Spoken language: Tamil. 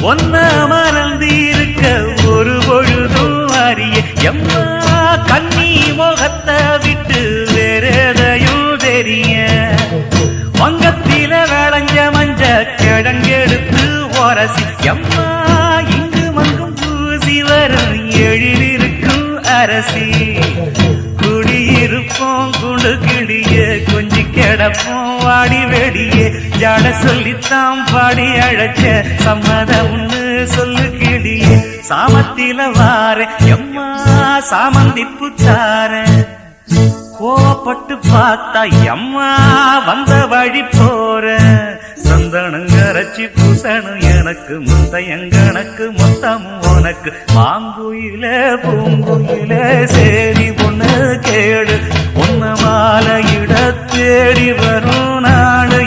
ஒன்ன மறந்திருக்க ஒரு பொழுதும் அறிய எம்மா கண்ணி முகத்தை விட்டு வேறெதையும் தெரிய வங்கத்தில விளைஞ்ச மஞ்ச கிழங்கெடுத்து உரசி எம்மா இங்கு மங்கும் பூசி வரும் எழிலிருக்கும் அரசி குடியிருப்போம் குண்டு கிளிய கொஞ்சி கிடப்போம் வாடி வெடியே ஜாட சொல்லித்தான் பாடி அழைச்ச சம்மதம்னு சொல்லு கிளியே சாமத்தில வார எம்மா சாமந்தி புத்தார கோவப்பட்டு பார்த்தா எம்மா வந்த வழி போற சந்தனம் கரைச்சி பூசணும் எனக்கு முத்தையங்கணக்கு மொத்தம் உனக்கு மாங்குயில பூங்குயில சேரி பொண்ணு கேடு பொண்ணு மாலையிட தேடி வரும் நாடு